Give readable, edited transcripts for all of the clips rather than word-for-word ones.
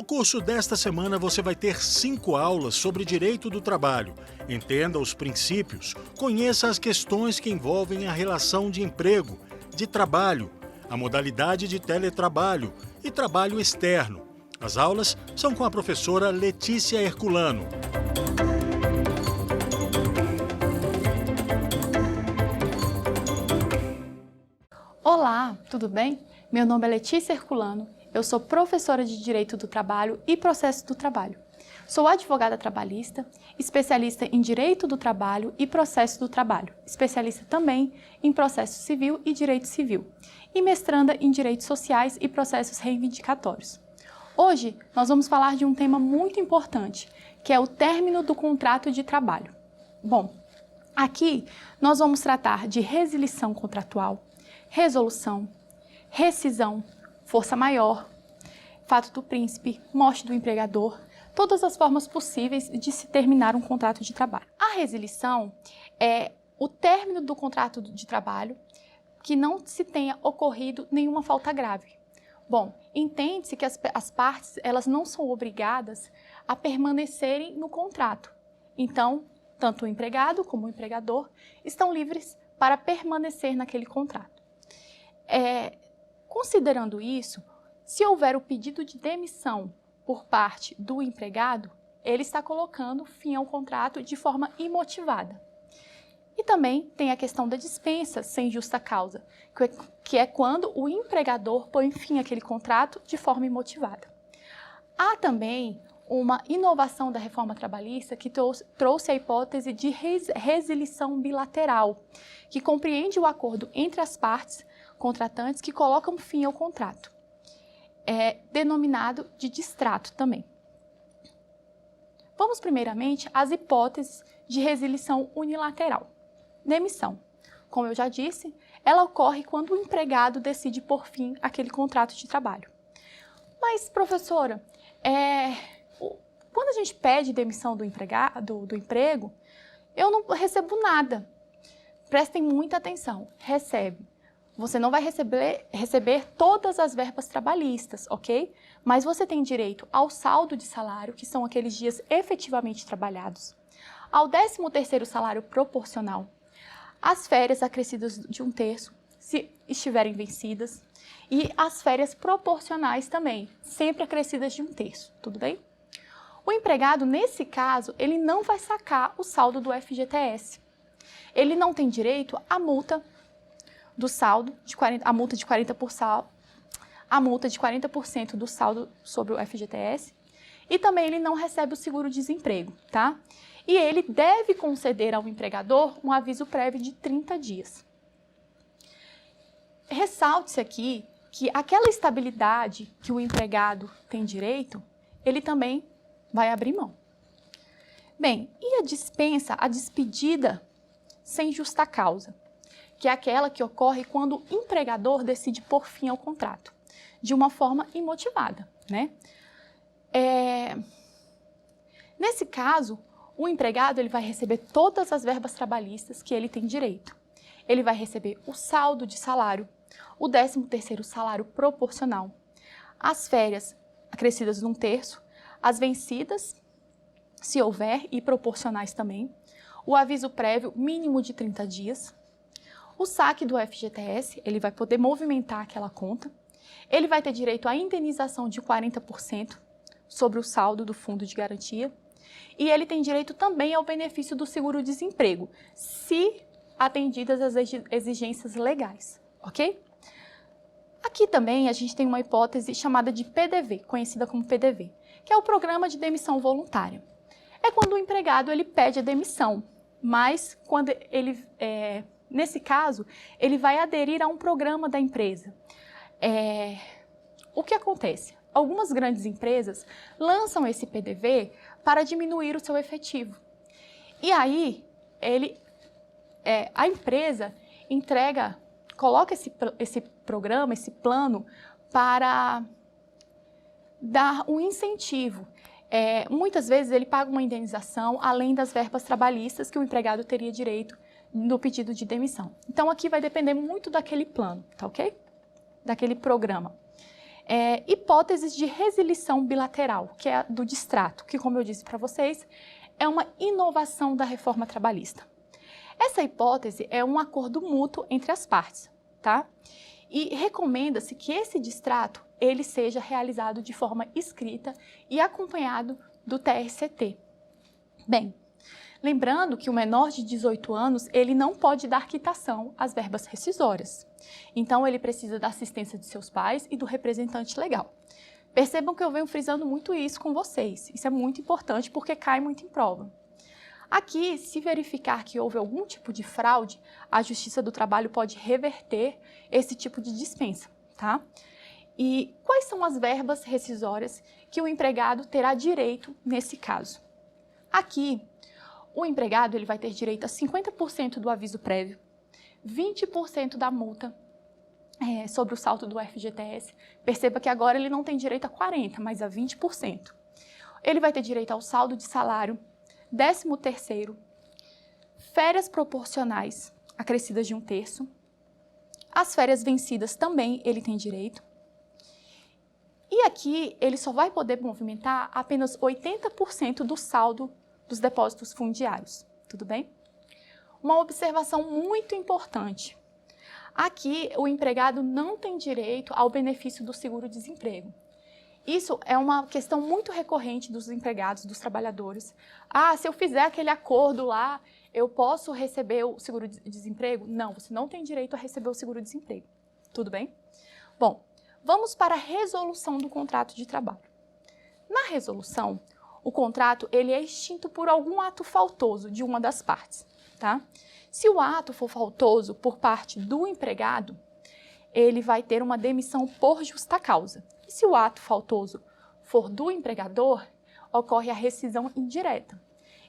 No curso desta semana você vai ter 5 aulas sobre direito do trabalho. Entenda os princípios, conheça as questões que envolvem a relação de emprego, de trabalho, a modalidade de teletrabalho e trabalho externo. As aulas são com a professora Letícia Herculano. Olá, tudo bem? Meu nome é Letícia Herculano, eu sou professora de Direito do Trabalho e Processo do Trabalho. Sou advogada trabalhista, especialista em Direito do Trabalho e Processo do Trabalho, especialista também em Processo Civil e Direito Civil, e mestranda em Direitos Sociais e Processos Reivindicatórios. Hoje, nós vamos falar de um tema muito importante, que é o término do contrato de trabalho. Bom, aqui nós vamos tratar de resilição contratual, resolução, rescisão, força maior, fato do príncipe, morte do empregador, todas as formas possíveis de se terminar um contrato de trabalho. A resilição é o término do contrato de trabalho que não se tenha ocorrido nenhuma falta grave. Bom, entende-se que as partes elas não são obrigadas a permanecerem no contrato. Então, tanto o empregado como o empregador estão livres para permanecer naquele contrato. Considerando isso, se houver o pedido de demissão por parte do empregado, ele está colocando fim ao contrato de forma imotivada. E também tem a questão da dispensa sem justa causa, que é quando o empregador põe fim àquele contrato de forma imotivada. Há também uma inovação da reforma trabalhista que trouxe a hipótese de resilição bilateral, que compreende o acordo entre as partes contratantes que colocam fim ao contrato. É denominado de distrato também. Vamos primeiramente às hipóteses de resilição unilateral. Demissão. Como eu já disse, ela ocorre quando o empregado decide pôr fim àquele contrato de trabalho. Mas, professora, quando a gente pede demissão do emprego, eu não recebo nada. Prestem muita atenção. Recebe. Você não vai receber todas as verbas trabalhistas, ok? Mas você tem direito ao saldo de salário, que são aqueles dias efetivamente trabalhados, ao 13º salário proporcional, às férias acrescidas de 1/3, se estiverem vencidas, e as férias proporcionais também, sempre acrescidas de 1/3, tudo bem? O empregado, nesse caso, ele não vai sacar o saldo do FGTS. Ele não tem direito à multa do saldo, a multa de 40% do saldo sobre o FGTS, e também ele não recebe o seguro-desemprego, tá? E ele deve conceder ao empregador um aviso prévio de 30 dias. Ressalte-se aqui que aquela estabilidade que o empregado tem direito, ele também vai abrir mão. Bem, e a dispensa, a despedida sem justa causa? Que é aquela que ocorre quando o empregador decide pôr fim ao contrato, de uma forma imotivada, né? Nesse caso, o empregado ele vai receber todas as verbas trabalhistas que ele tem direito. Ele vai receber o saldo de salário, o 13º salário proporcional, as férias acrescidas de 1/3, as vencidas, se houver, e proporcionais também, o aviso prévio mínimo de 30 dias, o saque do FGTS, ele vai poder movimentar aquela conta. Ele vai ter direito à indenização de 40% sobre o saldo do fundo de garantia. E ele tem direito também ao benefício do seguro-desemprego, se atendidas as exigências legais, ok? Aqui também a gente tem uma hipótese chamada de PDV, conhecida como PDV, que é o Programa de Demissão Voluntária. É quando o empregado ele pede a demissão, mas quando nesse caso, ele vai aderir a um programa da empresa. O que acontece? Algumas grandes empresas lançam esse PDV para diminuir o seu efetivo. E aí, a empresa coloca esse programa, esse plano, para dar um incentivo. Muitas vezes ele paga uma indenização além das verbas trabalhistas que o empregado teria direito no pedido de demissão. Então, aqui vai depender muito daquele plano, tá ok? Daquele programa. hipóteses de resilição bilateral, que é do distrato, que, como eu disse para vocês, é uma inovação da reforma trabalhista. Essa hipótese é um acordo mútuo entre as partes, tá? E recomenda-se que esse distrato ele seja realizado de forma escrita e acompanhado do TRCT. Bem, lembrando que o menor de 18 anos, ele não pode dar quitação às verbas rescisórias. Então, ele precisa da assistência de seus pais e do representante legal. Percebam que eu venho frisando muito isso com vocês. Isso é muito importante porque cai muito em prova. Aqui, se verificar que houve algum tipo de fraude, a Justiça do Trabalho pode reverter esse tipo de dispensa, tá? E quais são as verbas rescisórias que o empregado terá direito nesse caso? Aqui, o empregado ele vai ter direito a 50% do aviso prévio, 20% da multa sobre o saldo do FGTS. Perceba que agora ele não tem direito a 40%, mas a 20%. Ele vai ter direito ao saldo de salário, 13º, férias proporcionais acrescidas de 1/3, as férias vencidas também ele tem direito. E aqui ele só vai poder movimentar apenas 80% do saldo dos depósitos fundiários, tudo bem? Uma observação muito importante. Aqui o empregado não tem direito ao benefício do seguro-desemprego. Isso é uma questão muito recorrente dos empregados, dos trabalhadores. Ah, se eu fizer aquele acordo lá, eu posso receber o seguro-desemprego? Não, você não tem direito a receber o seguro-desemprego. Tudo bem? Bom, vamos para a resolução do contrato de trabalho. Na resolução, o contrato ele é extinto por algum ato faltoso de uma das partes, tá? Se o ato for faltoso por parte do empregado, ele vai ter uma demissão por justa causa. E se o ato faltoso for do empregador, ocorre a rescisão indireta.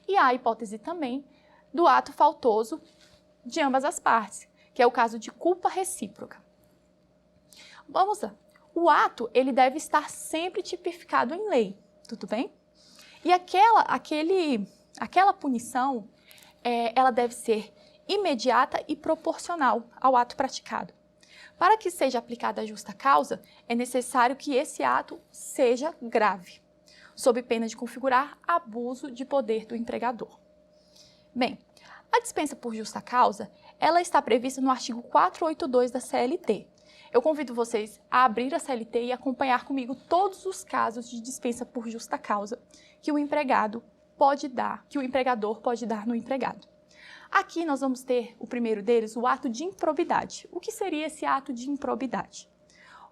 E há a hipótese também do ato faltoso de ambas as partes, que é o caso de culpa recíproca. Vamos lá. O ato ele deve estar sempre tipificado em lei, tudo bem? E aquela punição, ela deve ser imediata e proporcional ao ato praticado. Para que seja aplicada a justa causa, é necessário que esse ato seja grave, sob pena de configurar abuso de poder do empregador. Bem, a dispensa por justa causa, ela está prevista no artigo 482 da CLT. Eu convido vocês a abrir a CLT e acompanhar comigo todos os casos de dispensa por justa causa que o empregador pode dar no empregado. Aqui nós vamos ter o primeiro deles, o ato de improbidade. O que seria esse ato de improbidade?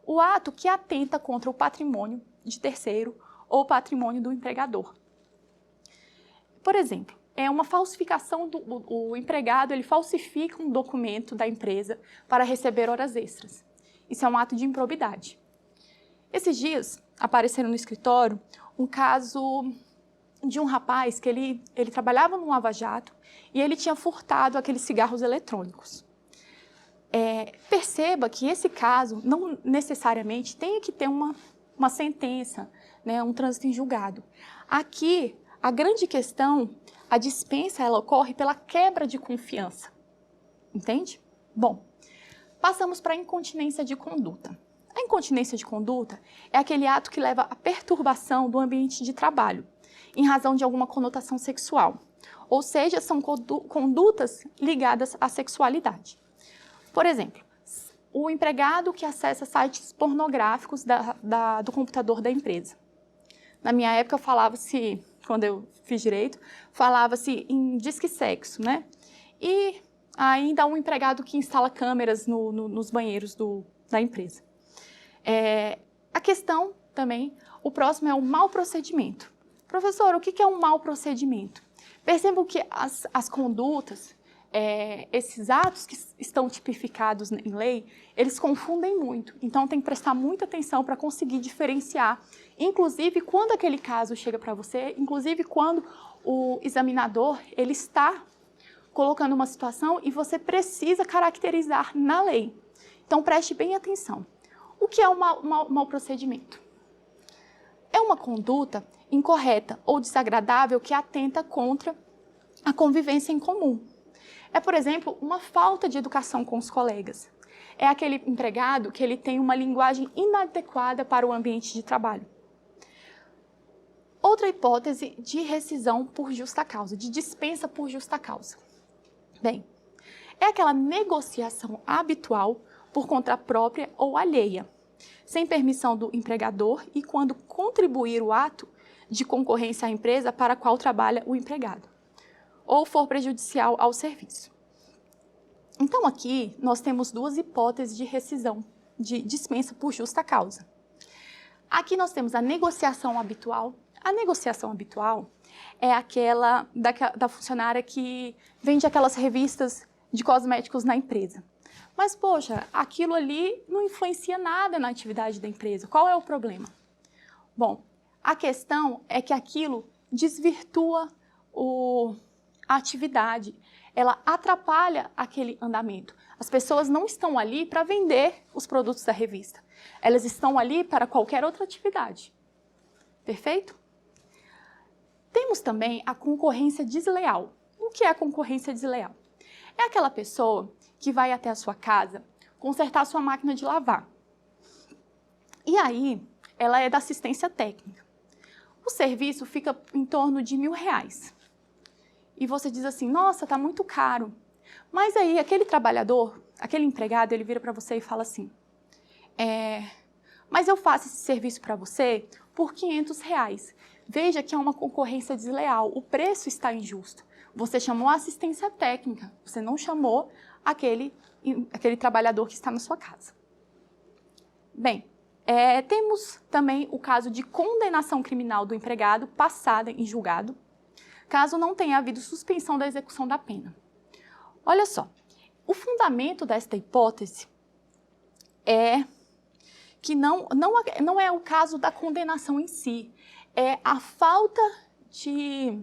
O ato que atenta contra o patrimônio de terceiro ou patrimônio do empregador. Por exemplo, é uma falsificação o empregado ele falsifica um documento da empresa para receber horas extras. Isso é um ato de improbidade. Esses dias apareceram no escritório um caso de um rapaz que ele trabalhava no Lava Jato e ele tinha furtado aqueles cigarros eletrônicos. Perceba que esse caso não necessariamente tem que ter uma sentença, né, um trânsito em julgado. Aqui, a grande questão, a dispensa ela ocorre pela quebra de confiança. Entende? Bom, passamos para a incontinência de conduta. A incontinência de conduta é aquele ato que leva à perturbação do ambiente de trabalho, em razão de alguma conotação sexual. Ou seja, são condutas ligadas à sexualidade. Por exemplo, o empregado que acessa sites pornográficos do computador da empresa. Na minha época, falava-se, quando eu fiz direito, falava-se em disque sexo, né? E ainda um empregado que instala câmeras nos banheiros da empresa. A questão também, o próximo é o mau procedimento. Professor, o que é um mau procedimento? Percebam que as condutas, esses atos que estão tipificados em lei, eles confundem muito. Então, tem que prestar muita atenção para conseguir diferenciar, inclusive quando aquele caso chega para você, inclusive quando o examinador ele está colocando uma situação e você precisa caracterizar na lei. Então, preste bem atenção. O que é um mau procedimento? É uma conduta incorreta ou desagradável que atenta contra a convivência em comum. É, por exemplo, uma falta de educação com os colegas. é aquele empregado que ele tem uma linguagem inadequada para o ambiente de trabalho. Outra hipótese de rescisão por justa causa, de dispensa por justa causa. Bem, é aquela negociação habitual por conta própria ou alheia, sem permissão do empregador e quando contribuir o ato de concorrência à empresa para a qual trabalha o empregado, ou for prejudicial ao serviço. Então, aqui, nós temos duas hipóteses de rescisão, de dispensa por justa causa. Aqui nós temos a negociação habitual. A negociação habitual é aquela da funcionária que vende aquelas revistas de cosméticos na empresa. Mas, poxa, aquilo ali não influencia nada na atividade da empresa. Qual é o problema? Bom, a questão é que aquilo desvirtua a atividade, ela atrapalha aquele andamento. As pessoas não estão ali para vender os produtos da revista. Elas estão ali para qualquer outra atividade. Perfeito? Temos também a concorrência desleal. O que é a concorrência desleal? É aquela pessoa que vai até a sua casa consertar a sua máquina de lavar. E aí, ela é da assistência técnica. O serviço fica em torno de R$1.000. E você diz assim, nossa, tá muito caro. Mas aí, aquele trabalhador, aquele empregado, ele vira para você e fala assim, mas eu faço esse serviço para você por R$500. Veja que é uma concorrência desleal, o preço está injusto. Você chamou a assistência técnica, você não chamou aquele trabalhador que está na sua casa. Bem, temos também o caso de condenação criminal do empregado passada em julgado, caso não tenha havido suspensão da execução da pena. Olha só, o fundamento desta hipótese é que não é o caso da condenação em si, é a falta de...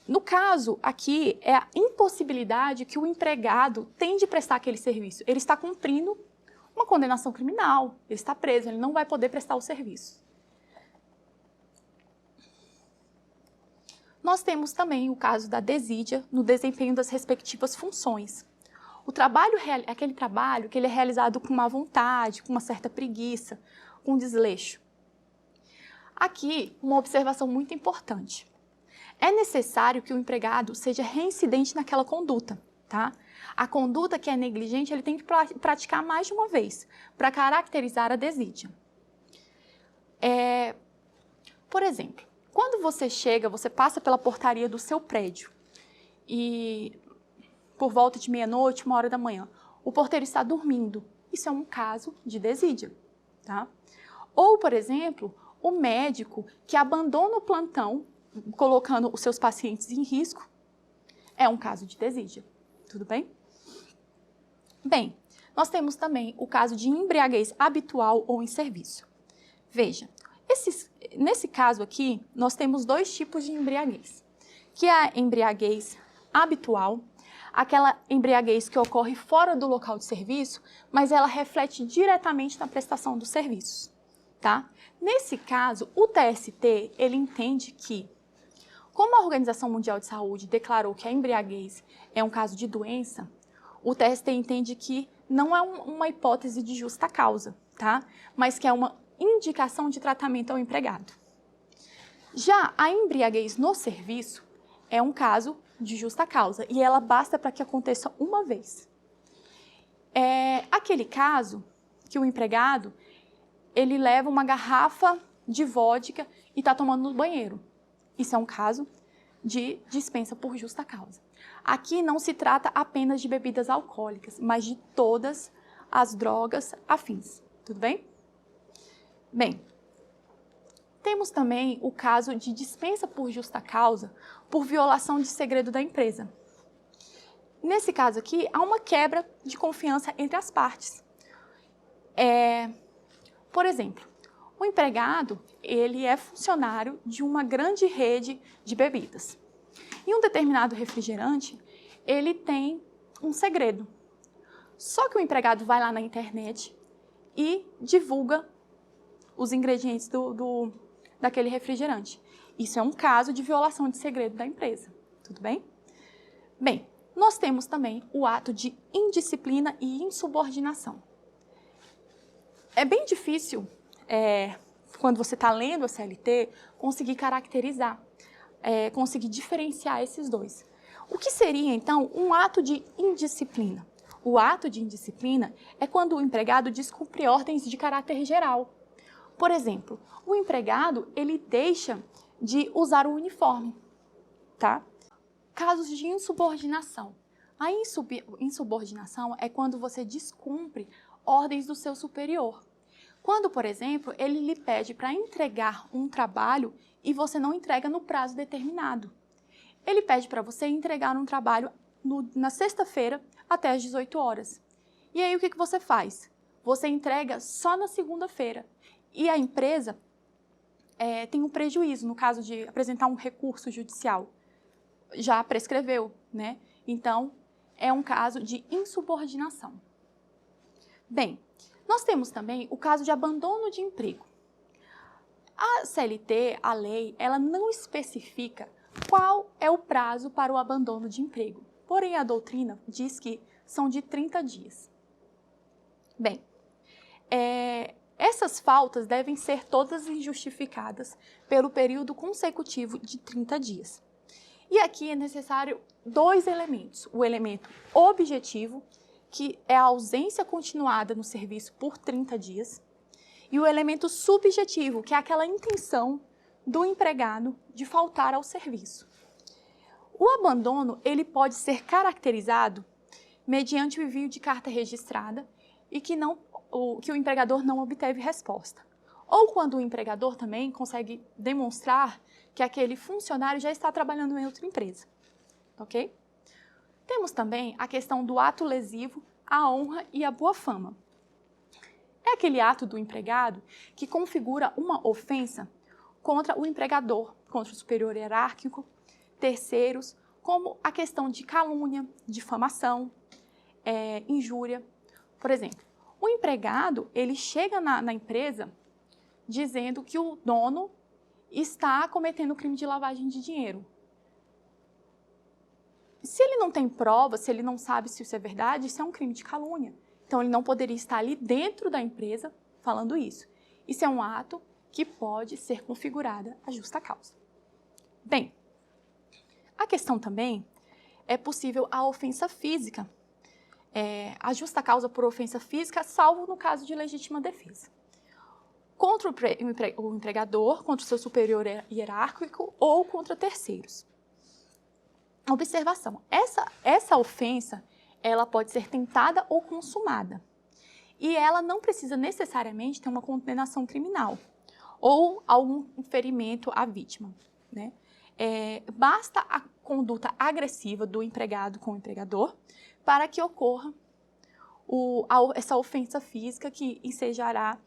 No caso aqui, é a impossibilidade que o empregado tem de prestar aquele serviço. Ele está cumprindo uma condenação criminal, ele está preso, ele não vai poder prestar o serviço. Nós temos também o caso da desídia no desempenho das respectivas funções. O trabalho é aquele trabalho que ele é realizado com má vontade, com uma certa preguiça, com desleixo. Aqui, uma observação muito importante. É necessário que o empregado seja reincidente naquela conduta, tá? A conduta que é negligente, ele tem que praticar mais de uma vez, para caracterizar a desídia. Por exemplo, quando você chega, você passa pela portaria do seu prédio e por volta de meia-noite, 1h da manhã, o porteiro está dormindo. Isso é um caso de desídia, tá? Ou, por exemplo, o médico que abandona o plantão, colocando os seus pacientes em risco, é um caso de desídia. Tudo bem? Bem, nós temos também o caso de embriaguez habitual ou em serviço. Veja, nesse caso aqui, nós temos dois tipos de embriaguez, que é a embriaguez habitual, aquela embriaguez que ocorre fora do local de serviço, mas ela reflete diretamente na prestação dos serviços, tá? Nesse caso, o TST, ele entende que, como a Organização Mundial de Saúde declarou que a embriaguez é um caso de doença, o TST entende que não é uma hipótese de justa causa, tá? Mas que é uma indicação de tratamento ao empregado. Já a embriaguez no serviço é um caso de justa causa e ela basta para que aconteça uma vez. É aquele caso que o empregado ele leva uma garrafa de vodka e está tomando no banheiro. Isso é um caso de dispensa por justa causa. Aqui não se trata apenas de bebidas alcoólicas, mas de todas as drogas afins. Tudo bem? Bem, temos também o caso de dispensa por justa causa por violação de segredo da empresa. Nesse caso aqui, há uma quebra de confiança entre as partes. Por exemplo, o empregado, ele é funcionário de uma grande rede de bebidas. Em um determinado refrigerante, ele tem um segredo. Só que o empregado vai lá na internet e divulga os ingredientes daquele refrigerante. Isso é um caso de violação de segredo da empresa. Tudo bem? Bem, Nós temos também o ato de indisciplina e insubordinação. É bem difícil, quando você está lendo a CLT, conseguir caracterizar, conseguir diferenciar esses dois. O que seria, então, um ato de indisciplina? O ato de indisciplina é quando o empregado descumpre ordens de caráter geral. Por exemplo, o empregado ele deixa de usar o uniforme, tá? Casos de insubordinação. A insubordinação é quando você descumpre ordens do seu superior. Quando, por exemplo, ele lhe pede para entregar um trabalho e você não entrega no prazo determinado. Ele pede para você entregar um trabalho na sexta-feira até às 18 horas. E aí o que você faz? Você entrega só na segunda-feira. E a empresa tem um prejuízo no caso de apresentar um recurso judicial. Já prescreveu, né? Então, é um caso de insubordinação. Bem, nós temos também o caso de abandono de emprego. A CLT, a lei, ela não especifica qual é o prazo para o abandono de emprego. Porém, a doutrina diz que são de 30 dias. Bem, essas faltas devem ser todas injustificadas pelo período consecutivo de 30 dias. E aqui é necessário dois elementos. O elemento objetivo, que é a ausência continuada no serviço por 30 dias, e o elemento subjetivo, que é aquela intenção do empregado de faltar ao serviço. O abandono ele pode ser caracterizado mediante o envio de carta registrada e que o empregador não obteve resposta. Ou quando o empregador também consegue demonstrar que aquele funcionário já está trabalhando em outra empresa. Ok? Temos também a questão do ato lesivo, a honra e a boa fama. É aquele ato do empregado que configura uma ofensa contra o empregador, contra o superior hierárquico, terceiros, como a questão de calúnia, difamação, injúria. Por exemplo, o empregado ele chega na empresa dizendo que o dono está cometendo crime de lavagem de dinheiro. Se ele não tem prova, se ele não sabe se isso é verdade, isso é um crime de calúnia. Então, ele não poderia estar ali dentro da empresa falando isso. Isso é um ato que pode ser configurada a justa causa. Bem, a questão também é possível a ofensa física. A justa causa por ofensa física, salvo no caso de legítima defesa. Contra o empregador, contra o seu superior hierárquico ou contra terceiros. Observação, essa ofensa, ela pode ser tentada ou consumada. E ela não precisa necessariamente ter uma condenação criminal ou algum ferimento à vítima, né? Basta a conduta agressiva do empregado com o empregador para que ocorra essa ofensa física que ensejará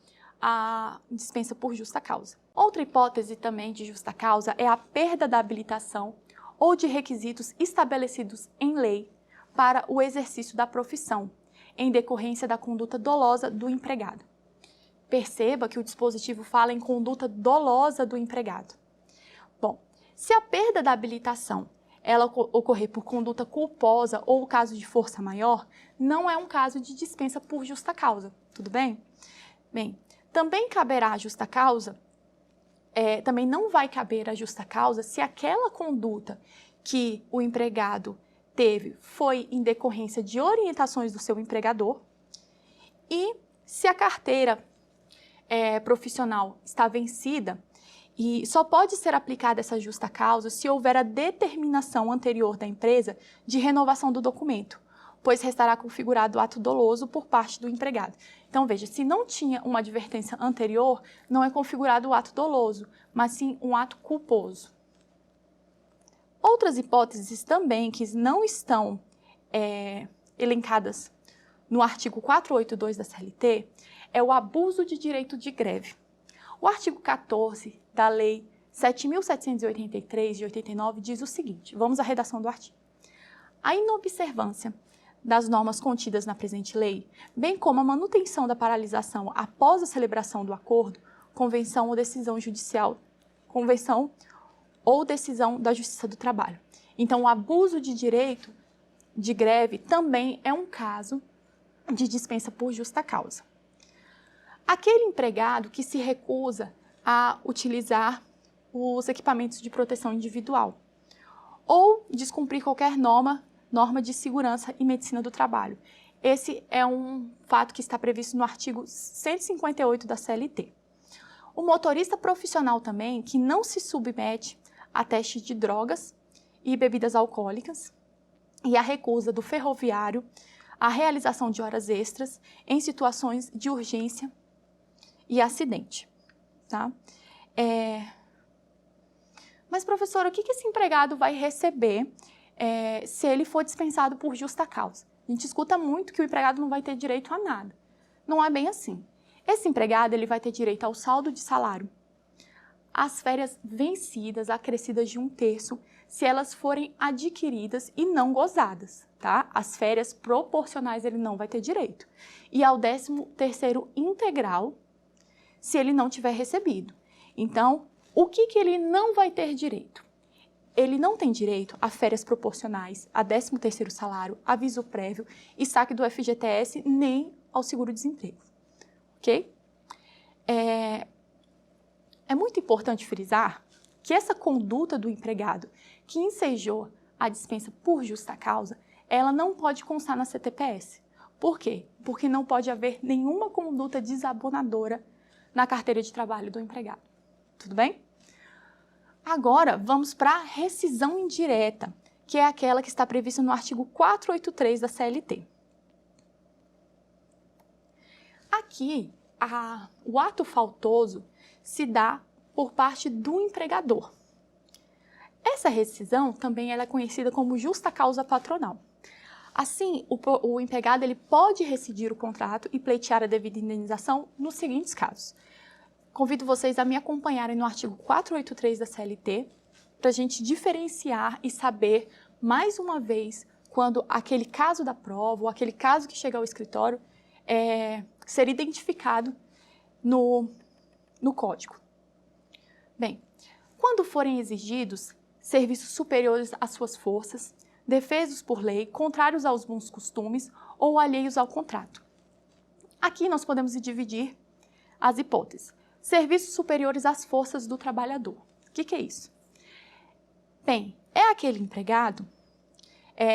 a dispensa por justa causa. Outra hipótese também de justa causa é a perda da habilitação ou de requisitos estabelecidos em lei para o exercício da profissão, em decorrência da conduta dolosa do empregado. Perceba que o dispositivo fala em conduta dolosa do empregado. Bom, se a perda da habilitação ela ocorrer por conduta culposa ou caso de força maior, não é um caso de dispensa por justa causa, tudo bem? Bem, também caberá a justa causa, também não vai caber a justa causa se aquela conduta que o empregado teve foi em decorrência de orientações do seu empregador e se a carteira profissional está vencida e só pode ser aplicada essa justa causa se houver a determinação anterior da empresa de renovação do documento, pois restará configurado o ato doloso por parte do empregado. Então, veja, se não tinha uma advertência anterior, não é configurado o ato doloso, mas sim um ato culposo. Outras hipóteses também que não estão elencadas no artigo 482 da CLT é o abuso de direito de greve. O artigo 14 da Lei 7.783 de 89 diz o seguinte, vamos à redação do artigo. A inobservância das normas contidas na presente lei, bem como a manutenção da paralisação após a celebração do acordo, convenção ou decisão judicial, convenção ou decisão da Justiça do Trabalho. Então, o abuso de direito de greve também é um caso de dispensa por justa causa. Aquele empregado que se recusa a utilizar os equipamentos de proteção individual ou descumprir qualquer norma de segurança e medicina do trabalho. Esse é um fato que está previsto no artigo 158 da CLT. O motorista profissional também, que não se submete a testes de drogas e bebidas alcoólicas, e a recusa do ferroviário à realização de horas extras em situações de urgência e acidente. Tá? Mas, professora, o que esse empregado vai receber se ele for dispensado por justa causa? A gente escuta muito que o empregado não vai ter direito a nada. Não é bem assim. Esse empregado ele vai ter direito ao saldo de salário, às férias vencidas, acrescidas de 1/3, se elas forem adquiridas e não gozadas, tá? As férias proporcionais ele não vai ter direito. E ao 13º integral, se ele não tiver recebido. Então, o que ele não vai ter direito? Ele não tem direito a férias proporcionais, a 13º salário, aviso prévio e saque do FGTS, nem ao seguro-desemprego. Ok? É muito importante frisar que essa conduta do empregado que ensejou a dispensa por justa causa, ela não pode constar na CTPS. Por quê? Porque não pode haver nenhuma conduta desabonadora na carteira de trabalho do empregado. Tudo bem? Agora, vamos para a rescisão indireta, que é aquela que está prevista no artigo 483 da CLT. Aqui, o ato faltoso se dá por parte do empregador. Essa rescisão também ela é conhecida como justa causa patronal. Assim, o empregado ele pode rescindir o contrato e pleitear a devida indenização nos seguintes casos. Convido vocês a me acompanharem no artigo 483 da CLT para a gente diferenciar e saber, mais uma vez, quando aquele caso da prova ou aquele caso que chega ao escritório ser identificado no código. Bem, quando forem exigidos serviços superiores às suas forças, defesos por lei, contrários aos bons costumes ou alheios ao contrato. Aqui nós podemos dividir as hipóteses. Serviços superiores às forças do trabalhador. O que é isso? Bem, é aquele empregado,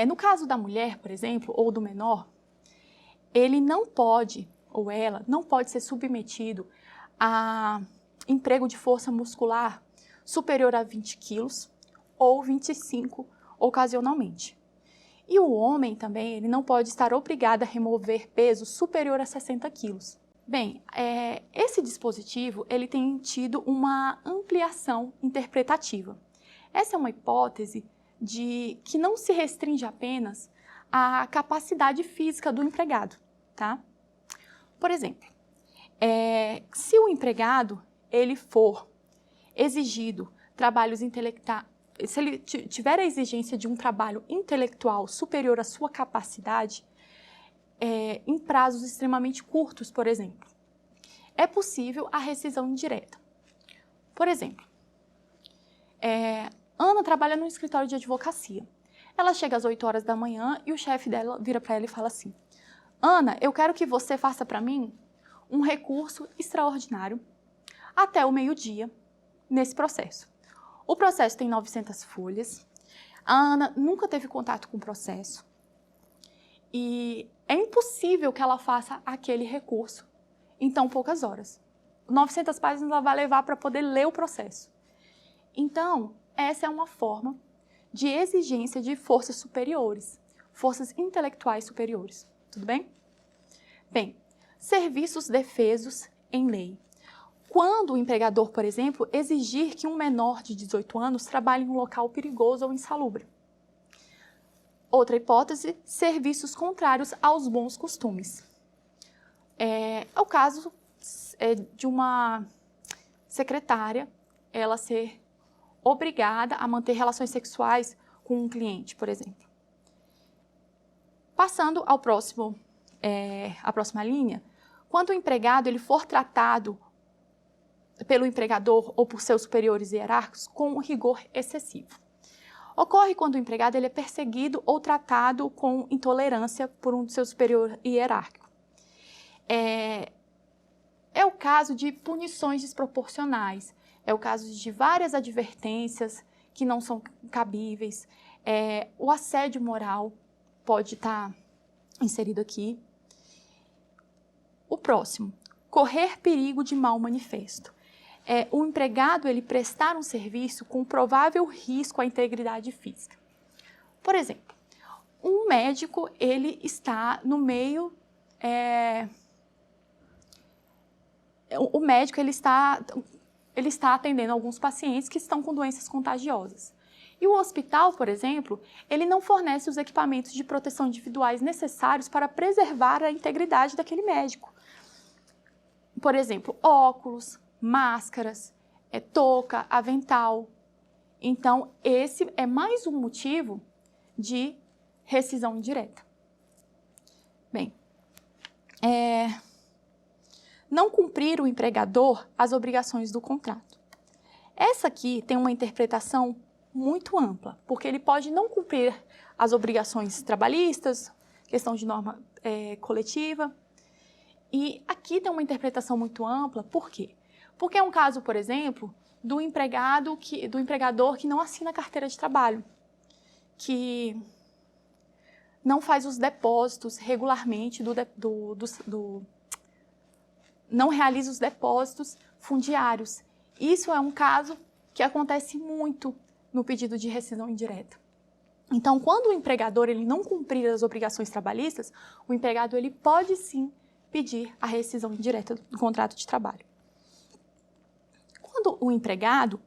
no caso da mulher, por exemplo, ou do menor, ele não pode, ou ela, não pode ser submetido a emprego de força muscular superior a 20 quilos ou 25 ocasionalmente. E o homem também, ele não pode estar obrigado a remover peso superior a 60 quilos. Bem, esse dispositivo ele tem tido uma ampliação interpretativa. Essa é uma hipótese que não se restringe apenas à capacidade física do empregado, tá? Por exemplo, se o empregado ele for exigido trabalhos intelectuais, se ele tiver a exigência de um trabalho intelectual superior à sua capacidade, em prazos extremamente curtos, por exemplo, é possível a rescisão indireta. Por exemplo, Ana trabalha no escritório de advocacia. Ela chega às 8 horas da manhã e o chefe dela vira para ela e fala assim: Ana, eu quero que você faça para mim um recurso extraordinário até o meio-dia nesse processo. O processo tem 900 folhas, a Ana nunca teve contato com o processo e é impossível que ela faça aquele recurso em tão poucas horas. 900 páginas ela vai levar para poder ler o processo. Então, essa é uma forma de exigência de forças superiores, forças intelectuais superiores. Tudo bem? Bem, serviços defesos em lei. Quando o empregador, por exemplo, exigir que um menor de 18 anos trabalhe em um local perigoso ou insalubre. Outra hipótese, serviços contrários aos bons costumes. É o caso de uma secretária, ela ser obrigada a manter relações sexuais com um cliente, por exemplo. Passando ao à próxima linha, quando o empregado ele for tratado pelo empregador ou por seus superiores hierárquicos com um rigor excessivo. Ocorre quando o empregado ele é perseguido ou tratado com intolerância por um de seu superior hierárquico. É o caso de punições desproporcionais, é o caso de várias advertências que não são cabíveis, o assédio moral pode estar inserido aqui. O próximo, correr perigo de mal manifesto. O empregado ele prestar um serviço com provável risco à integridade física. Por exemplo, um médico ele está no meio, o médico ele está atendendo alguns pacientes que estão com doenças contagiosas. E o hospital, por exemplo, ele não fornece os equipamentos de proteção individuais necessários para preservar a integridade daquele médico. Por exemplo, óculos, máscaras, touca, avental. Então, esse é mais um motivo de rescisão indireta. Bem, não cumprir o empregador as obrigações do contrato. Essa aqui tem uma interpretação muito ampla, porque ele pode não cumprir as obrigações trabalhistas, questão de norma coletiva. E aqui tem uma interpretação muito ampla, por quê? Porque é um caso, por exemplo, do empregador que não assina a carteira de trabalho, que não faz os depósitos regularmente, não realiza os depósitos fundiários. Isso é um caso que acontece muito no pedido de rescisão indireta. Então, quando o empregador ele não cumprir as obrigações trabalhistas, o empregado ele pode sim pedir a rescisão indireta do contrato de trabalho. Quando o empregador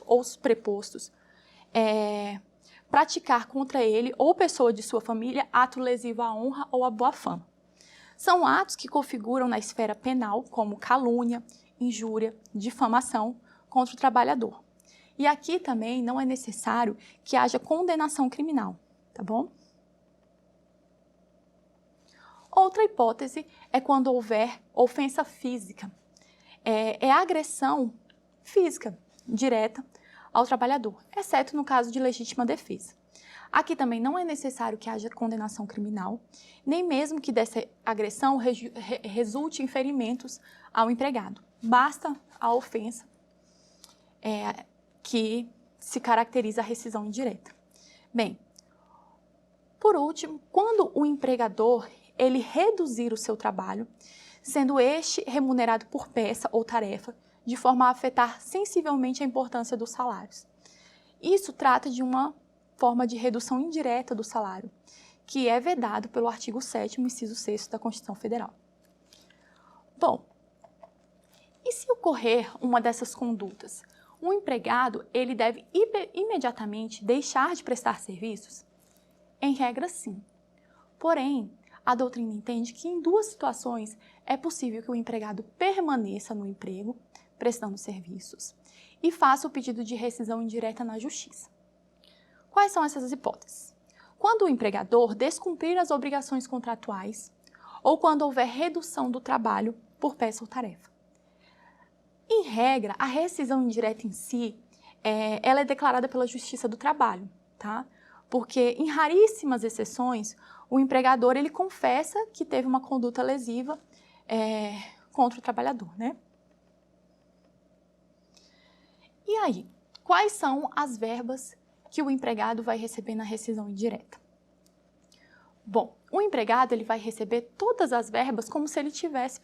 ou os prepostos praticar contra ele ou pessoa de sua família ato lesivo à honra ou à boa fama. São atos que configuram na esfera penal como calúnia, injúria, difamação contra o trabalhador. E aqui também não é necessário que haja condenação criminal, tá bom? Outra hipótese é quando houver ofensa física. É agressão física direta ao trabalhador, exceto no caso de legítima defesa. Aqui também não é necessário que haja condenação criminal, nem mesmo que dessa agressão resulte em ferimentos ao empregado. Basta a ofensa que se caracteriza a rescisão indireta. Bem, por último, quando o empregador ele reduzir o seu trabalho, sendo este remunerado por peça ou tarefa, de forma a afetar sensivelmente a importância dos salários. Isso trata de uma forma de redução indireta do salário, que é vedado pelo artigo 7º, inciso 6º da Constituição Federal. Bom, e se ocorrer uma dessas condutas? O empregado ele deve imediatamente deixar de prestar serviços? Em regra, sim. Porém, a doutrina entende que em duas situações é possível que o empregado permaneça no emprego, prestando serviços, e faça o pedido de rescisão indireta na Justiça. Quais são essas hipóteses? Quando o empregador descumprir as obrigações contratuais ou quando houver redução do trabalho por peça ou tarefa. Em regra, a rescisão indireta em si, ela é declarada pela Justiça do Trabalho, tá? Porque em raríssimas exceções, o empregador ele confessa que teve uma conduta lesiva contra o trabalhador, né? E aí, quais são as verbas que o empregado vai receber na rescisão indireta? Bom, o empregado ele vai receber todas as verbas como se ele tivesse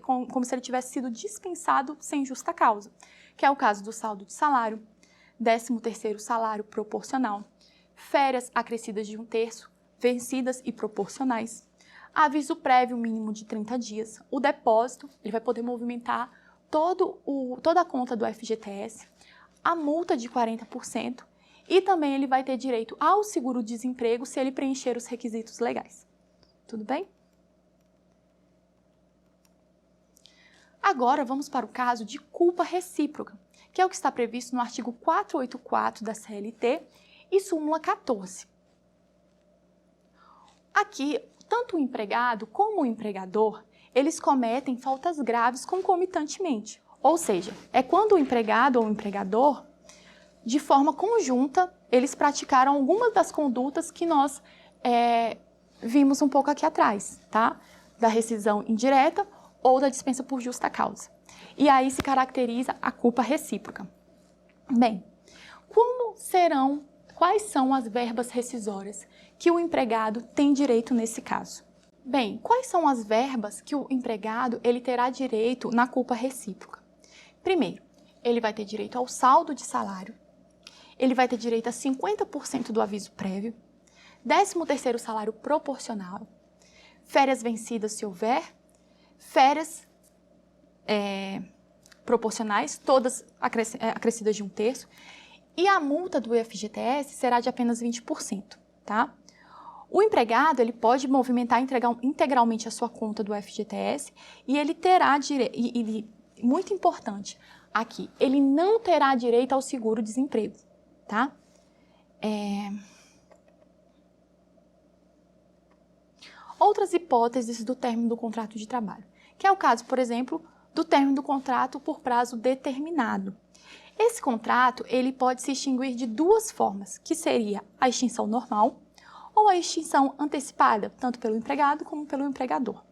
como se ele tivesse sido dispensado sem justa causa, que é o caso do saldo de salário, 13º salário proporcional, férias acrescidas de 1/3, vencidas e proporcionais, aviso prévio mínimo de 30 dias, o depósito, ele vai poder movimentar toda a conta do FGTS, a multa de 40% e também ele vai ter direito ao seguro-desemprego se ele preencher os requisitos legais. Tudo bem? Agora vamos para o caso de culpa recíproca, que é o que está previsto no artigo 484 da CLT e súmula 14. Aqui, tanto o empregado como o empregador, eles cometem faltas graves concomitantemente, Ou seja, é quando o empregado ou o empregador, de forma conjunta, eles praticaram algumas das condutas que nós vimos um pouco aqui atrás, tá? Da rescisão indireta ou da dispensa por justa causa. E aí se caracteriza a culpa recíproca. Bem, quais são as verbas rescisórias que o empregado tem direito nesse caso? Bem, quais são as verbas que o empregado ele terá direito na culpa recíproca? Primeiro, ele vai ter direito ao saldo de salário, ele vai ter direito a 50% do aviso prévio, 13º salário proporcional, férias vencidas se houver, férias proporcionais, todas acrescidas de 1/3, e a multa do FGTS será de apenas 20%, tá? O empregado ele pode movimentar integralmente a sua conta do FGTS e ele terá direito, muito importante aqui, ele não terá direito ao seguro-desemprego, tá? Outras hipóteses do término do contrato de trabalho, que é o caso, por exemplo, do término do contrato por prazo determinado. Esse contrato ele pode se extinguir de duas formas, que seria a extinção normal ou a extinção antecipada, tanto pelo empregado como pelo empregador.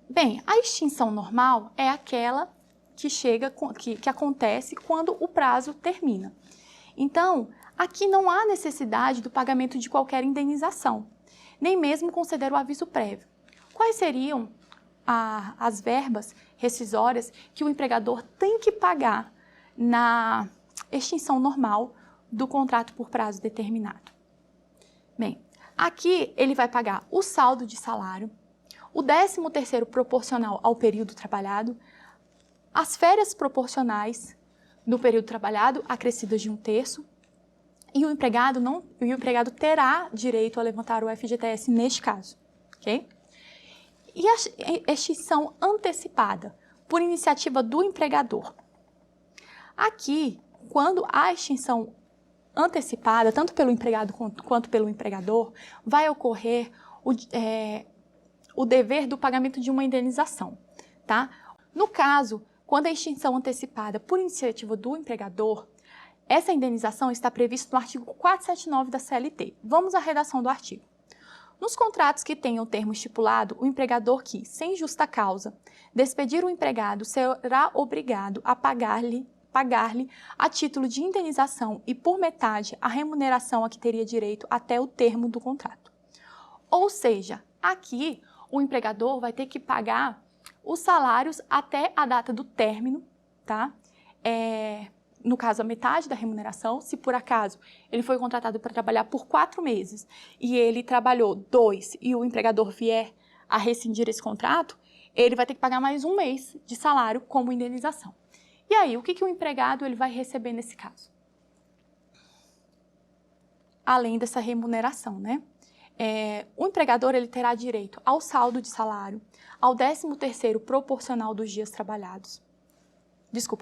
Bem, a extinção normal é aquela que acontece quando o prazo termina. Então, aqui não há necessidade do pagamento de qualquer indenização, nem mesmo conceder o aviso prévio. Quais seriam as verbas rescisórias que o empregador tem que pagar na extinção normal do contrato por prazo determinado? Bem, aqui ele vai pagar o saldo de salário, o 13º proporcional ao período trabalhado, as férias proporcionais do período trabalhado, acrescidas de 1/3, e o empregado terá direito a levantar o FGTS neste caso, ok? E a extinção antecipada, por iniciativa do empregador. Aqui, quando a extinção antecipada, tanto pelo empregado quanto pelo empregador, vai ocorrer o dever do pagamento de uma indenização, tá? No caso, quando a extinção antecipada por iniciativa do empregador, essa indenização está prevista no artigo 479 da CLT. Vamos à redação do artigo. Nos contratos que tenham termo estipulado, o empregador que, sem justa causa, despedir o empregado será obrigado a pagar-lhe a título de indenização e por metade a remuneração a que teria direito até o termo do contrato. Ou seja, aqui o empregador vai ter que pagar os salários até a data do término, tá? No caso, a metade da remuneração, se por acaso ele foi contratado para trabalhar por 4 meses e ele trabalhou 2 e o empregador vier a rescindir esse contrato, ele vai ter que pagar mais 1 mês de salário como indenização. E aí, o que o empregado ele vai receber nesse caso? Além dessa remuneração, né? O empregador ele terá direito ao saldo de salário, ao 13º proporcional dos dias trabalhados,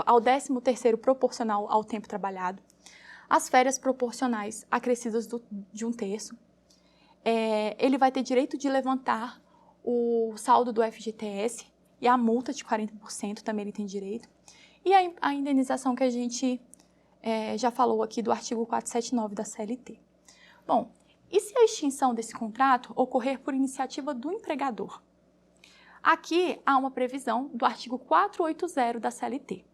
ao 13º proporcional ao tempo trabalhado, as férias proporcionais acrescidas de 1/3, ele vai ter direito de levantar o saldo do FGTS e a multa de 40% também ele tem direito, e a indenização que a gente já falou aqui do artigo 479 da CLT. Bom, e se a extinção desse contrato ocorrer por iniciativa do empregador? Aqui há uma previsão do artigo 480 da CLT.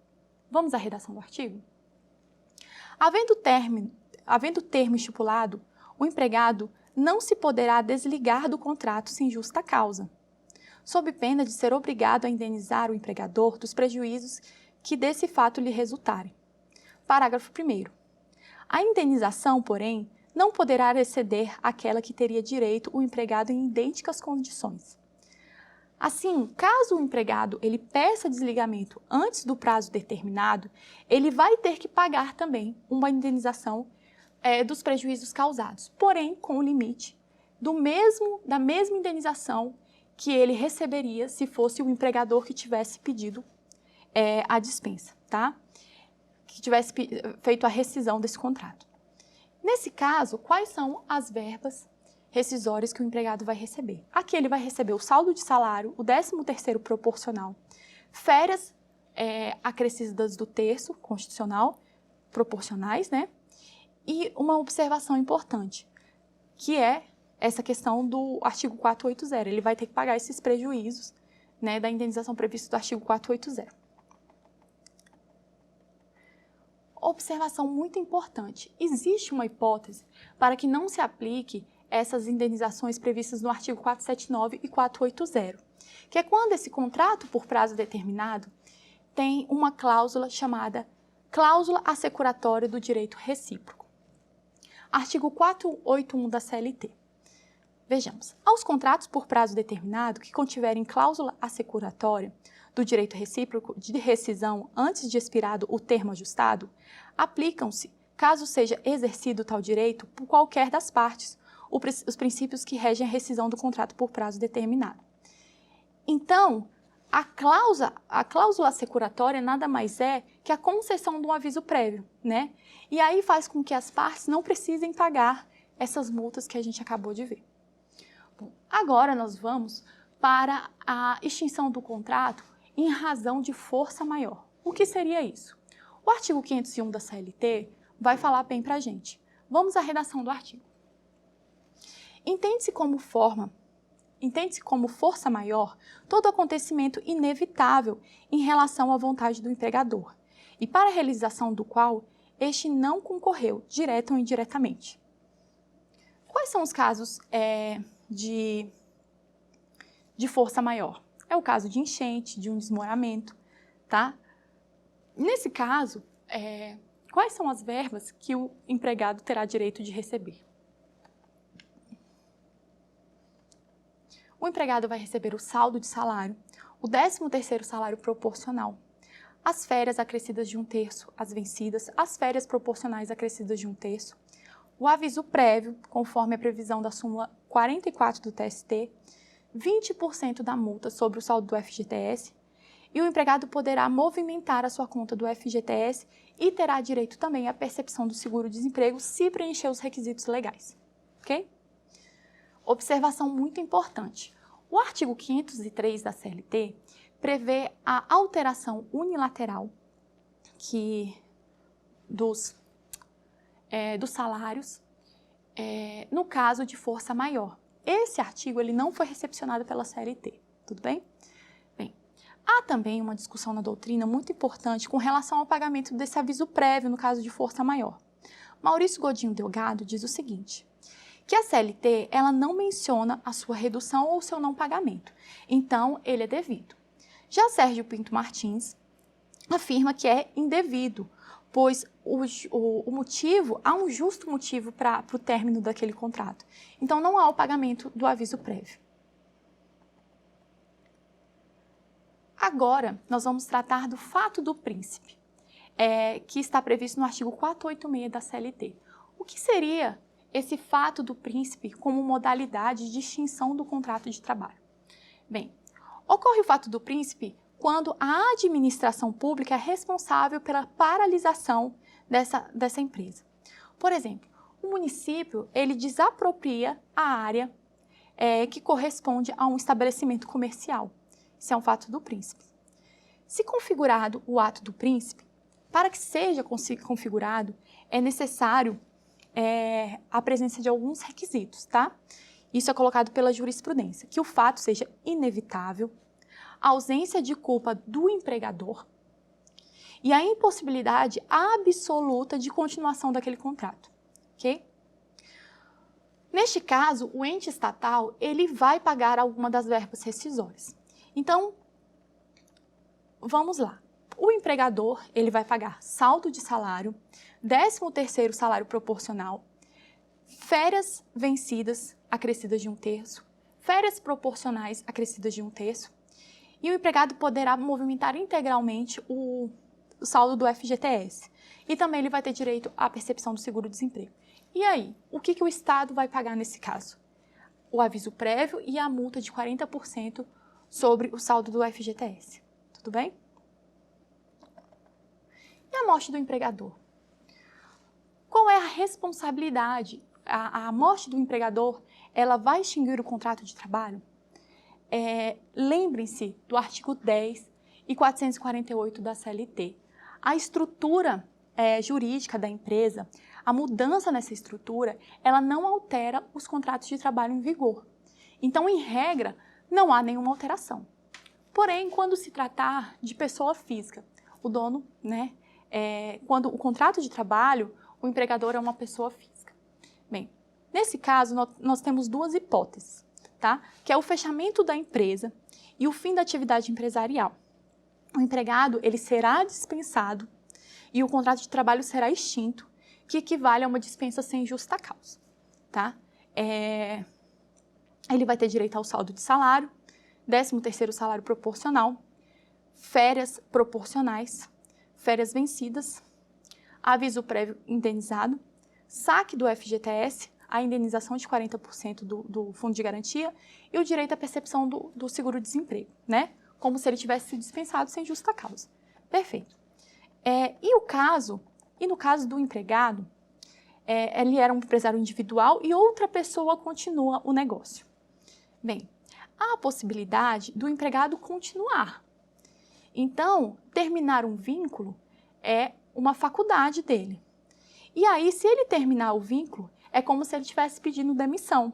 Vamos à redação do artigo? Havendo termo estipulado, o empregado não se poderá desligar do contrato sem justa causa, sob pena de ser obrigado a indenizar o empregador dos prejuízos que desse fato lhe resultarem. Parágrafo 1º. A indenização, porém, não poderá exceder aquela que teria direito o empregado em idênticas condições. Assim, caso o empregado ele peça desligamento antes do prazo determinado, ele vai ter que pagar também uma indenização dos prejuízos causados, porém com o limite da mesma indenização que ele receberia se fosse o empregador que tivesse pedido a dispensa, tá? Que tivesse feito a rescisão desse contrato. Nesse caso, quais são as verbas rescisórias que o empregado vai receber? Aqui ele vai receber o saldo de salário, o 13º proporcional, férias acrescidas do terço constitucional, proporcionais, né? E uma observação importante, que é essa questão do artigo 480. Ele vai ter que pagar esses prejuízos, né, da indenização prevista do artigo 480. Observação muito importante. Existe uma hipótese para que não se aplique essas indenizações previstas no artigo 479 e 480, que é quando esse contrato por prazo determinado tem uma cláusula chamada cláusula assecuratória do direito recíproco. Artigo 481 da CLT. Vejamos, aos contratos por prazo determinado que contiverem cláusula assecuratória do direito recíproco de rescisão antes de expirado o termo ajustado, aplicam-se, caso seja exercido tal direito por qualquer das partes, os princípios que regem a rescisão do contrato por prazo determinado. Então, a cláusula assecuratória nada mais é que a concessão de um aviso prévio, né? E aí faz com que as partes não precisem pagar essas multas que a gente acabou de ver. Bom, agora nós vamos para a extinção do contrato em razão de força maior. O que seria isso? O artigo 501 da CLT vai falar bem para a gente. Vamos à redação do artigo. Entende-se como força maior todo acontecimento inevitável em relação à vontade do empregador e para a realização do qual este não concorreu, direta ou indiretamente. Quais são os casos de força maior? É o caso de enchente, de um desmoramento, tá? Nesse caso, quais são as verbas que o empregado terá direito de receber? O empregado vai receber o saldo de salário, o 13º salário proporcional, as férias acrescidas de 1/3, as vencidas, as férias proporcionais acrescidas de 1/3, o aviso prévio, conforme a previsão da súmula 44 do TST, 20% da multa sobre o saldo do FGTS, e o empregado poderá movimentar a sua conta do FGTS e terá direito também à percepção do seguro-desemprego se preencher os requisitos legais, ok? Observação muito importante. O artigo 503 da CLT prevê a alteração unilateral dos salários no caso de força maior. Esse artigo ele não foi recepcionado pela CLT, tudo bem? Bem, há também uma discussão na doutrina muito importante com relação ao pagamento desse aviso prévio no caso de força maior. Maurício Godinho Delgado diz o seguinte, que a CLT ela não menciona a sua redução ou seu não pagamento, então ele é devido. Já Sérgio Pinto Martins afirma que é indevido, pois há um justo motivo para o término daquele contrato. Então, não há o pagamento do aviso prévio. Agora, nós vamos tratar do fato do príncipe, que está previsto no artigo 486 da CLT. O que seria esse fato do príncipe como modalidade de extinção do contrato de trabalho? Bem, ocorre o fato do príncipe quando a administração pública é responsável pela paralisação dessa empresa. Por exemplo, o município ele desapropria a área que corresponde a um estabelecimento comercial. Isso é um fato do príncipe. Se configurado o ato do príncipe, para que seja configurado, é necessário a presença de alguns requisitos, tá? Isso é colocado pela jurisprudência, que o fato seja inevitável, a ausência de culpa do empregador e a impossibilidade absoluta de continuação daquele contrato, ok? Neste caso, o ente estatal, ele vai pagar alguma das verbas rescisórias. Então, vamos lá. O empregador, ele vai pagar saldo de salário, 13º salário proporcional, férias vencidas acrescidas de 1/3, férias proporcionais acrescidas de 1/3, e o empregado poderá movimentar integralmente o saldo do FGTS. E também ele vai ter direito à percepção do seguro-desemprego. E aí, o que o Estado vai pagar nesse caso? O aviso prévio e a multa de 40% sobre o saldo do FGTS. Tudo bem? E a morte do empregador? Qual é a responsabilidade? A morte do empregador, ela vai extinguir o contrato de trabalho? Lembrem-se do artigo 10 e 448 da CLT. A estrutura jurídica da empresa, a mudança nessa estrutura, ela não altera os contratos de trabalho em vigor. Então, em regra, não há nenhuma alteração. Porém, quando se tratar de pessoa física, o dono, quando o contrato de trabalho, o empregador é uma pessoa física. Bem, nesse caso, nós temos duas hipóteses, tá? Que é o fechamento da empresa e o fim da atividade empresarial. O empregado, ele será dispensado e o contrato de trabalho será extinto, que equivale a uma dispensa sem justa causa, tá? Ele vai ter direito ao saldo de salário, 13º salário proporcional, férias proporcionais, férias vencidas, aviso prévio indenizado, saque do FGTS, a indenização de 40% do fundo de garantia e o direito à percepção do seguro-desemprego, né? Como se ele tivesse sido dispensado sem justa causa. Perfeito. E no caso do empregado, ele era um empresário individual e outra pessoa continua o negócio. Bem, há a possibilidade do empregado continuar. Então, terminar um vínculo é uma faculdade dele. E aí, se ele terminar o vínculo, é como se ele estivesse pedindo demissão.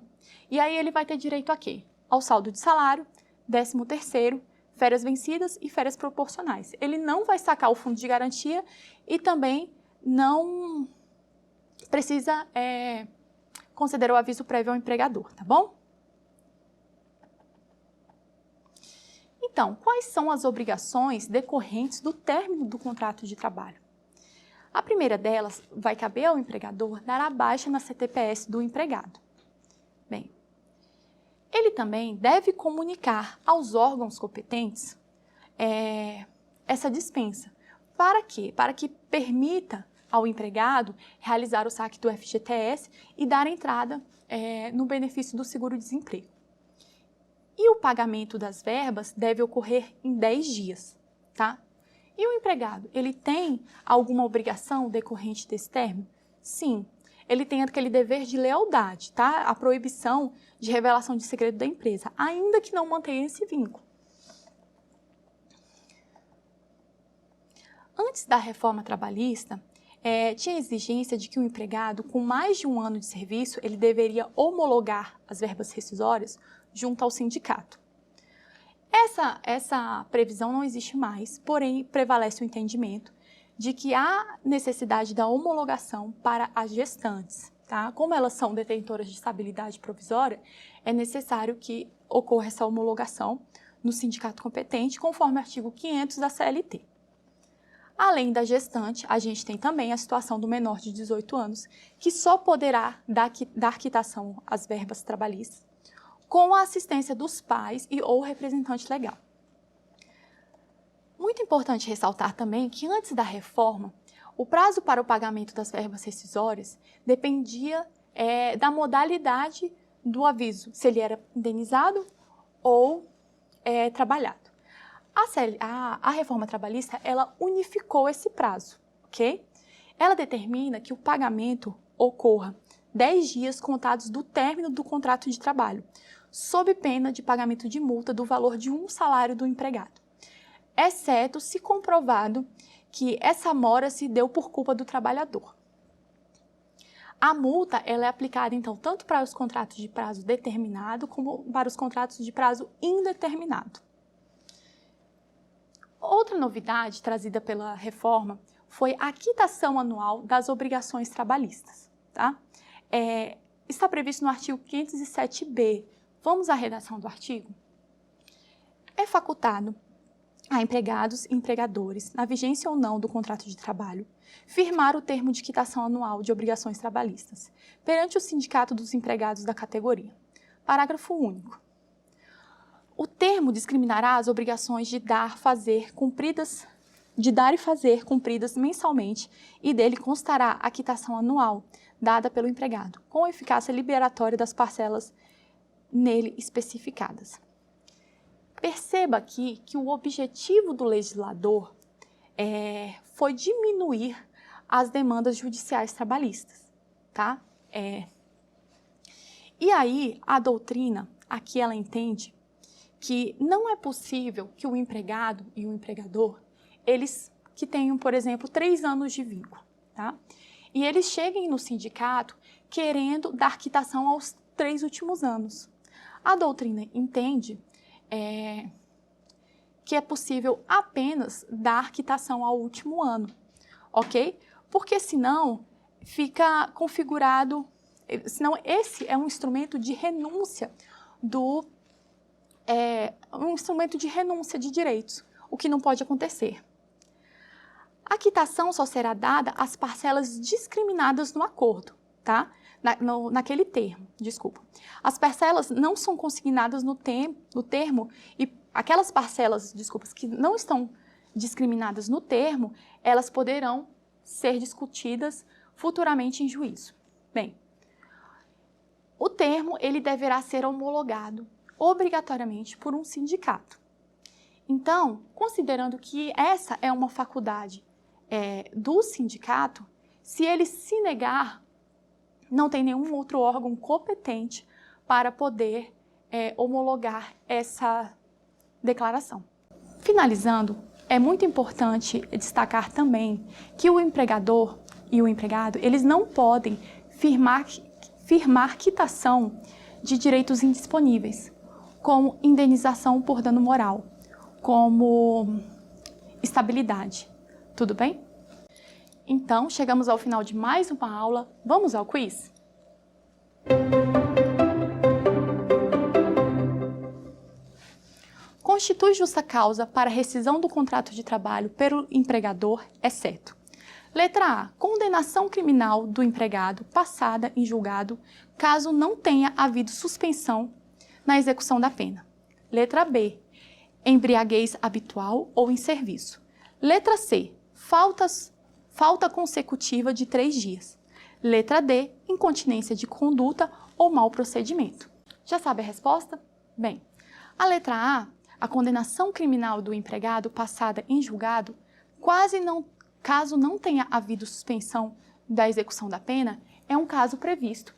E aí ele vai ter direito a quê? Ao saldo de salário, 13º, férias vencidas e férias proporcionais. Ele não vai sacar o fundo de garantia e também não precisa conceder o aviso prévio ao empregador, tá bom? Então, quais são as obrigações decorrentes do término do contrato de trabalho? A primeira delas vai caber ao empregador dar a baixa na CTPS do empregado. Bem, ele também deve comunicar aos órgãos competentes essa dispensa. Para quê? Para que permita ao empregado realizar o saque do FGTS e dar entrada no benefício do seguro-desemprego. E o pagamento das verbas deve ocorrer em 10 dias, tá? E o empregado, ele tem alguma obrigação decorrente desse término? Sim, ele tem aquele dever de lealdade, tá? A proibição de revelação de segredo da empresa, ainda que não mantenha esse vínculo. Antes da reforma trabalhista, tinha exigência de que o empregado, com mais de 1 ano de serviço, ele deveria homologar as verbas rescisórias junto ao sindicato. Essa previsão não existe mais, porém prevalece o entendimento de que há necessidade da homologação para as gestantes, tá? Como elas são detentoras de estabilidade provisória, é necessário que ocorra essa homologação no sindicato competente, conforme o artigo 500 da CLT. Além da gestante, a gente tem também a situação do menor de 18 anos, que só poderá dar quitação às verbas trabalhistas com a assistência dos pais ou representante legal. Muito importante ressaltar também que antes da reforma, o prazo para o pagamento das verbas rescisórias dependia da modalidade do aviso, se ele era indenizado ou trabalhado. A reforma trabalhista, ela unificou esse prazo, ok? Ela determina que o pagamento ocorra 10 dias contados do término do contrato de trabalho, sob pena de pagamento de multa do valor de 1 salário do empregado, exceto se comprovado que essa mora se deu por culpa do trabalhador. A multa ela é aplicada, então, tanto para os contratos de prazo determinado como para os contratos de prazo indeterminado. Outra novidade trazida pela reforma foi a quitação anual das obrigações trabalhistas, tá? Está previsto no artigo 507b. Vamos à redação do artigo? É facultado a empregados e empregadores, na vigência ou não do contrato de trabalho, firmar o termo de quitação anual de obrigações trabalhistas perante o sindicato dos empregados da categoria. Parágrafo único. O termo discriminará as obrigações de dar e fazer cumpridas mensalmente e dele constará a quitação anual dada pelo empregado, com eficácia liberatória das parcelas nele especificadas. Perceba aqui que o objetivo do legislador foi diminuir as demandas judiciais trabalhistas, tá? E aí, a doutrina, aqui ela entende que não é possível que o empregado e o empregador, eles que tenham, por exemplo, 3 anos de vínculo, tá? E eles cheguem no sindicato querendo dar quitação aos 3 últimos anos. A doutrina entende que é possível apenas dar quitação ao último ano, ok? Porque senão fica configurado, senão esse é um instrumento de renúncia um instrumento de renúncia de direitos, o que não pode acontecer. A quitação só será dada às parcelas discriminadas no acordo, tá? Naquele termo, desculpa. As parcelas não são consignadas no termo e aquelas parcelas, desculpas, que não estão discriminadas no termo, elas poderão ser discutidas futuramente em juízo. Bem, o termo ele deverá ser homologado obrigatoriamente por um sindicato. Então, considerando que essa é uma faculdade do sindicato, se ele se negar, não tem nenhum outro órgão competente para poder homologar essa declaração. Finalizando, é muito importante destacar também que o empregador e o empregado, eles não podem firmar quitação de direitos indisponíveis, como indenização por dano moral, como estabilidade. Tudo bem? Então, chegamos ao final de mais uma aula. Vamos ao quiz? Constitui justa causa para rescisão do contrato de trabalho pelo empregador, exceto: letra A. Condenação criminal do empregado passada em julgado, caso não tenha havido suspensão na execução da pena. Letra B. Embriaguez habitual ou em serviço. Letra C. Falta consecutiva de 3 dias. Letra D. Incontinência de conduta ou mau procedimento. Já sabe a resposta? Bem, a letra A, a condenação criminal do empregado passada em julgado, caso não tenha havido suspensão da execução da pena, é um caso previsto,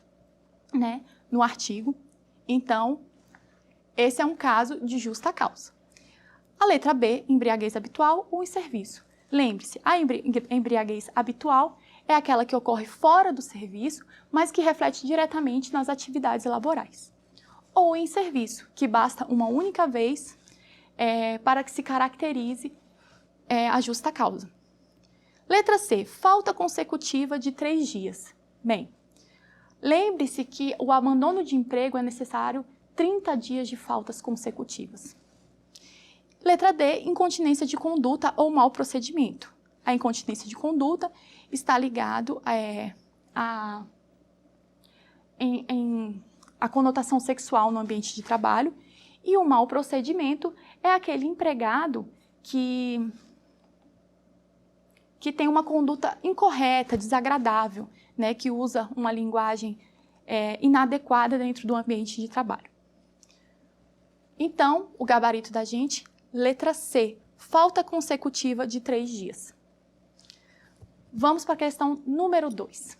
né, no artigo. Então, esse é um caso de justa causa. A letra B, embriaguez habitual ou em serviço. Lembre-se, a embriaguez habitual é aquela que ocorre fora do serviço, mas que reflete diretamente nas atividades laborais. Ou em serviço, que basta uma única vez para que se caracterize a justa causa. Letra C, falta consecutiva de 3 dias. Bem, lembre-se que o abandono de emprego é necessário 30 dias de faltas consecutivas. Letra D, incontinência de conduta ou mau procedimento. A incontinência de conduta está ligado à conotação sexual no ambiente de trabalho, e o mau procedimento é aquele empregado que tem uma conduta incorreta, desagradável, né, que usa uma linguagem inadequada dentro do ambiente de trabalho. Então, o gabarito da gente, letra C, falta consecutiva de 3 dias. Vamos para a questão número 2.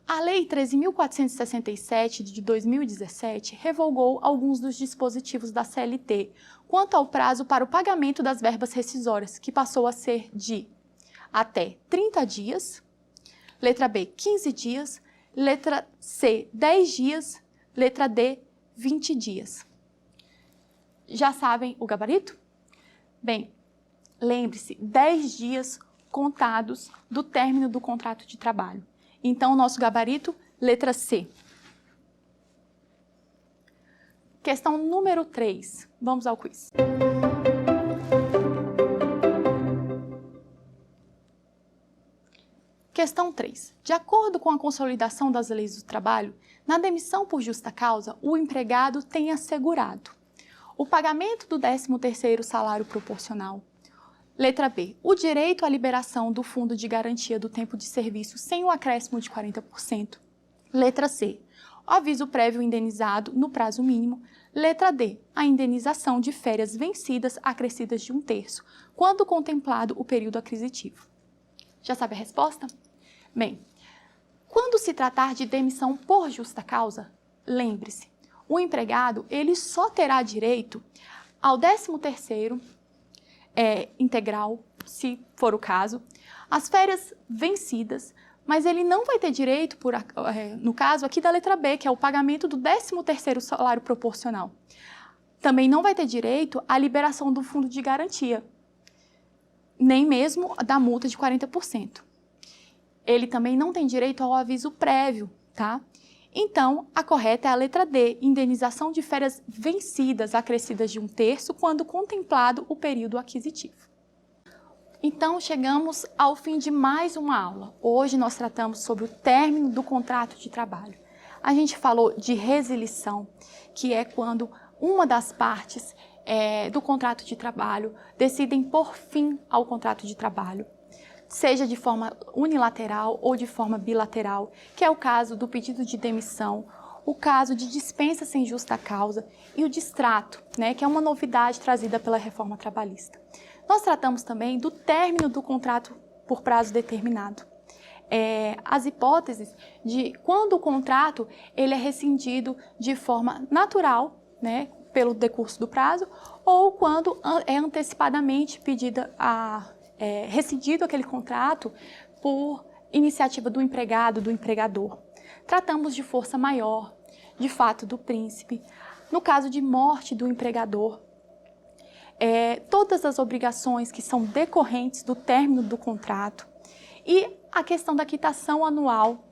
A Lei 13.467 de 2017 revogou alguns dos dispositivos da CLT quanto ao prazo para o pagamento das verbas rescisórias, que passou a ser de até 30 dias, letra B, 15 dias, letra C, 10 dias, letra D, 20 dias. Já sabem o gabarito? Bem, lembre-se, 10 dias contados do término do contrato de trabalho. Então, o nosso gabarito, letra C. Questão número 3. Vamos ao quiz. Questão 3. De acordo com a consolidação das leis do trabalho, na demissão por justa causa, o empregado tem assegurado o pagamento do 13º salário proporcional. Letra B. O direito à liberação do fundo de garantia do tempo de serviço sem o acréscimo de 40%. Letra C. O aviso prévio indenizado no prazo mínimo. Letra D. A indenização de férias vencidas acrescidas de 1/3, quando contemplado o período aquisitivo. Já sabe a resposta? Bem, Quando se tratar de demissão por justa causa, lembre-se, o empregado ele só terá direito ao 13º integral, se for o caso, as férias vencidas, mas ele não vai ter direito, no caso aqui da letra B, que é o pagamento do 13º salário proporcional. Também não vai ter direito à liberação do fundo de garantia, nem mesmo da multa de 40%. Ele também não tem direito ao aviso prévio, tá? Então, a correta é a letra D, indenização de férias vencidas acrescidas de 1/3 quando contemplado o período aquisitivo. Então, chegamos ao fim de mais uma aula. Hoje nós tratamos sobre o término do contrato de trabalho. A gente falou de resilição, que é quando uma das partes do contrato de trabalho decidem pôr fim ao contrato de trabalho, seja de forma unilateral ou de forma bilateral, que é o caso do pedido de demissão, o caso de dispensa sem justa causa e o distrato, né, que é uma novidade trazida pela reforma trabalhista. Nós tratamos também do término do contrato por prazo determinado. As hipóteses de quando o contrato ele é rescindido de forma natural, né, pelo decurso do prazo, ou quando é antecipadamente rescindido aquele contrato por iniciativa do empregado, do empregador. Tratamos de força maior, de fato do príncipe. No caso de morte do empregador, todas as obrigações que são decorrentes do término do contrato e a questão da quitação anual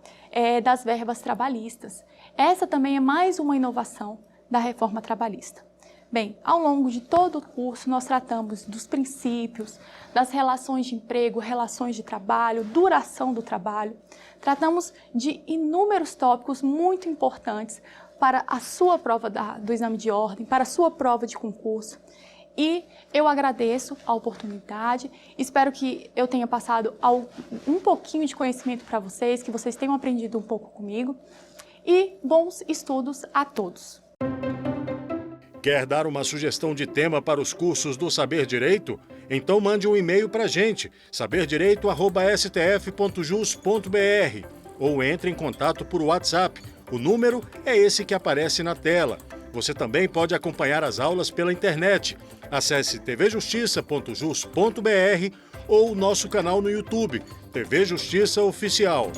das verbas trabalhistas. Essa também é mais uma inovação da reforma trabalhista. Bem, ao longo de todo o curso nós tratamos dos princípios, das relações de emprego, relações de trabalho, duração do trabalho. Tratamos de inúmeros tópicos muito importantes para a sua prova do exame de ordem, para a sua prova de concurso. E eu agradeço a oportunidade, espero que eu tenha passado um pouquinho de conhecimento para vocês, que vocês tenham aprendido um pouco comigo. E bons estudos a todos! Quer dar uma sugestão de tema para os cursos do Saber Direito? Então mande um e-mail para a gente, saberdireito@stf.jus.br, ou entre em contato por WhatsApp. O número é esse que aparece na tela. Você também pode acompanhar as aulas pela internet. Acesse tvjustiça.jus.br ou o nosso canal no YouTube, TV Justiça Oficial.